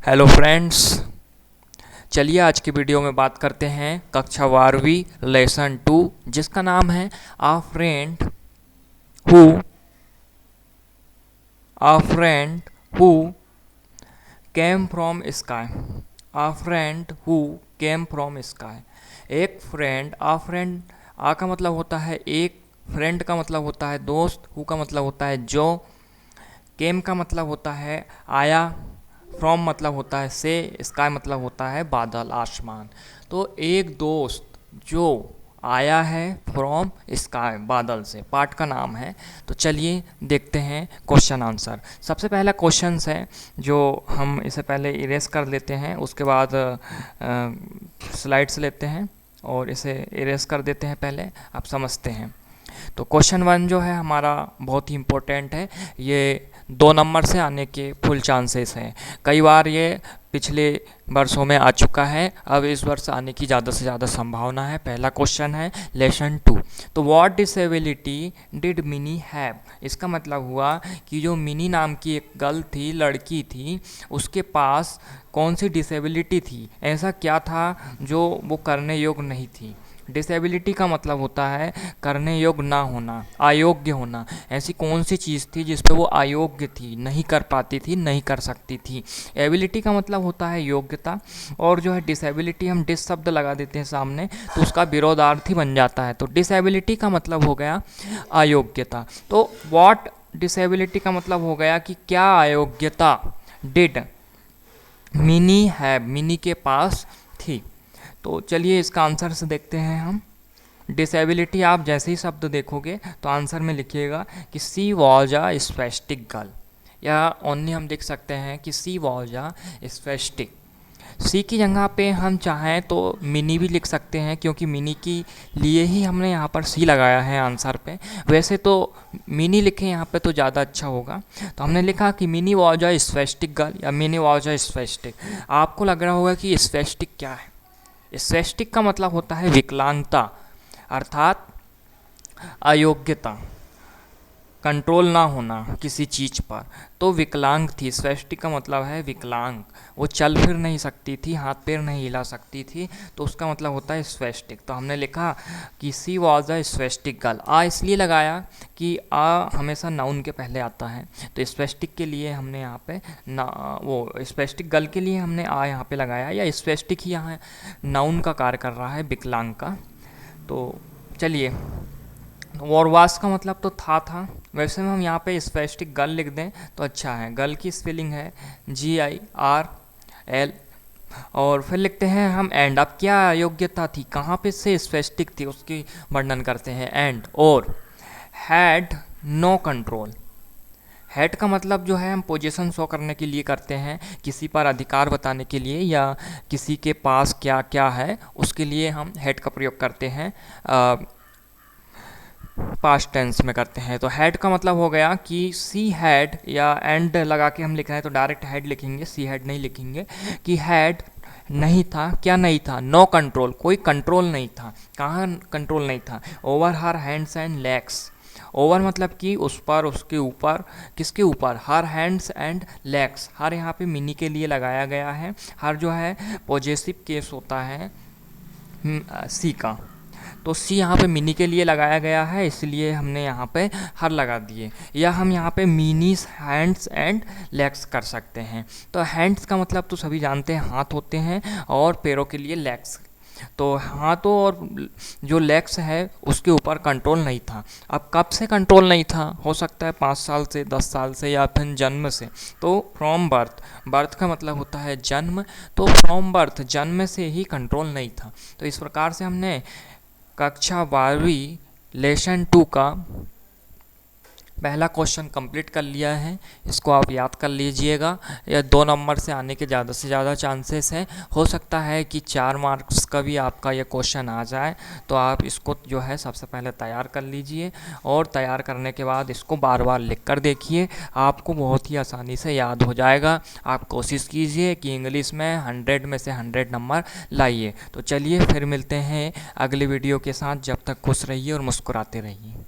Hello friends, चलिए आज की वीडियो में बात करते हैं कक्षा 12वीं लेसन 2 जिसका नाम है a friend who a friend who came from sky. A friend who came from sky. एक फ्रेंड, आ फ्रेंड, आ का मतलब होता है एक, फ्रेंड का मतलब होता है दोस्त, हु का मतलब होता है जो, केम का मतलब होता है आया, फ्रॉम मतलब होता है से, स्काई मतलब होता है बादल, आसमान। तो एक दोस्त जो आया है फ्रॉम स्काई, बादल से, पार्ट का नाम है। तो चलिए देखते हैं क्वेश्चन आंसर। सबसे पहला क्वेश्चन है जो हम इसे पहले इरेज कर लेते हैं, उसके बाद स्लाइड्स लेते हैं और इसे इरेज कर देते हैं। पहले आप समझते हैं। तो क्वेश्चन 1 जो है हमारा बहुत ही इम्पोर्टेंट है। ये 2 नंबर से आने के फुल चांसेस हैं। कई बार ये पिछले वर्षों में आ चुका है, अब इस वर्ष आने की ज़्यादा से ज़्यादा संभावना है। पहला क्वेश्चन है लेसन 2। तो what disability did mini have. इसका मतलब हुआ कि जो मिनी नाम की एक गर्ल थी, लड़की थी, उसके पास कौन सी डिसेबिलिटी थी, ऐसा क्या था जो वो करने योग्य नहीं थी। डिसेबिलिटी का मतलब होता है करने योग्य ना होना, अयोग्य होना। ऐसी कौन सी चीज़ थी जिस पे वो अयोग्य थी, नहीं कर पाती थी, नहीं कर सकती थी। एबिलिटी का मतलब होता है योग्यता, और जो है डिसेबिलिटी हम डिस शब्द लगा देते हैं सामने तो उसका विरोधार्थी बन जाता है। तो डिसेबिलिटी का मतलब हो गया अयोग्यता। तो व्हाट डिसेबिलिटी का मतलब हो गया कि क्या अयोग्यता डिड मिनी हैव, मिनी के पास थी। तो चलिए इसका आंसर से देखते हैं हम। डिसेबिलिटी आप जैसे ही शब्द देखोगे तो आंसर में लिखिएगा कि सी वॉज अ स्पेस्टिक गर्ल, या ओनली हम देख सकते हैं कि सी वॉज अ स्पेस्टिक। सी की जगह पे हम चाहें तो मिनी भी लिख सकते हैं, क्योंकि मिनी के लिए ही हमने यहाँ पर सी लगाया है आंसर पे। वैसे तो मिनी लिखें यहाँ पे तो ज़्यादा अच्छा होगा। तो हमने लिखा कि mini was a spastic girl या मिनी वॉज अ स्पेस्टिक। आपको लग रहा होगा कि स्पेस्टिक क्या है। स्पेस्टिक का मतलब होता है विकलांगता, अर्थात अयोग्यता, कंट्रोल ना होना किसी चीज़ पर। तो विकलांग थी, स्पेस्टिक का मतलब है विकलांग। वो चल फिर नहीं सकती थी, हाथ पैर नहीं हिला सकती थी, तो उसका मतलब होता है स्पेस्टिक। तो हमने लिखा कि सी वॉज अ स्पेस्टिक गर्ल। आ इसलिए लगाया कि आ हमेशा नाउन के पहले आता है, तो स्पेस्टिक के लिए हमने यहाँ पे ना, वो स्पेस्टिक गर्ल के लिए हमने आ यहाँ पे लगाया, या स्पेस्टिक ही यहाँ नाउन का कार्य कर रहा है, विकलांग का। तो चलिए, और वास का मतलब तो था। वैसे में हम यहाँ पे स्पेस्टिक गर्ल लिख दें तो अच्छा है। गर्ल की स्पेलिंग है GIRL। और फिर लिखते हैं हम एंड। अब क्या योग्यता थी, कहाँ पे से स्पेस्टिक थी, उसकी वर्णन करते हैं। एंड और हैड नो कंट्रोल। हैड का मतलब जो है हम पोजीशन शो करने के लिए करते हैं, किसी पर अधिकार बताने के लिए, या किसी के पास क्या क्या है उसके लिए हम हैड का प्रयोग करते हैं, पास्ट टेंस में करते हैं। तो हैड का मतलब हो गया कि सी हैड, या एंड लगा के हम लिख रहे हैं तो डायरेक्ट हैड लिखेंगे, सी हैड नहीं लिखेंगे। कि हैड नहीं था, क्या नहीं था, नो कंट्रोल, कोई कंट्रोल नहीं था। कहाँ कंट्रोल नहीं था, over her hands and legs. Over मतलब कि उस पर, उसके ऊपर, किसके ऊपर, हर हैंड्स एंड लेग्स। हर यहाँ पे मिनी के लिए लगाया गया है। हर जो है पॉजेसिव केस होता है सी का, तो सी यहाँ पे मिनी के लिए लगाया गया है, इसलिए हमने यहाँ पे हर लगा दिए। या हम यहाँ पे मिनीस हैंड्स एंड लेग्स कर सकते हैं। तो हैंड्स का मतलब तो सभी जानते हैं, हाथ होते हैं, और पैरों के लिए लेग्स। तो हाथों और जो लेग्स है उसके ऊपर कंट्रोल नहीं था। अब कब से कंट्रोल नहीं था, हो सकता है 5 साल से, 10 साल से, या फिर जन्म से। तो फ्रॉम बर्थ, बर्थ का मतलब होता है जन्म, तो फ्रॉम बर्थ, जन्म से ही कंट्रोल नहीं था। तो इस प्रकार से हमने कक्षा 12वीं लेसन 2 का पहला क्वेश्चन कंप्लीट कर लिया है। इसको आप याद कर लीजिएगा। यह 2 नंबर से आने के ज़्यादा से ज़्यादा चांसेस हैं। हो सकता है कि 4 मार्क्स का भी आपका ये क्वेश्चन आ जाए, तो आप इसको जो है सबसे पहले तैयार कर लीजिए, और तैयार करने के बाद इसको बार बार लिख कर देखिए, आपको बहुत ही आसानी से याद हो जाएगा। आप कोशिश कीजिए कि इंग्लिश में 100 में से 100 नंबर लाइए। तो चलिए फिर मिलते हैं अगली वीडियो के साथ। जब तक खुश रहिए और मुस्कुराते रहिए।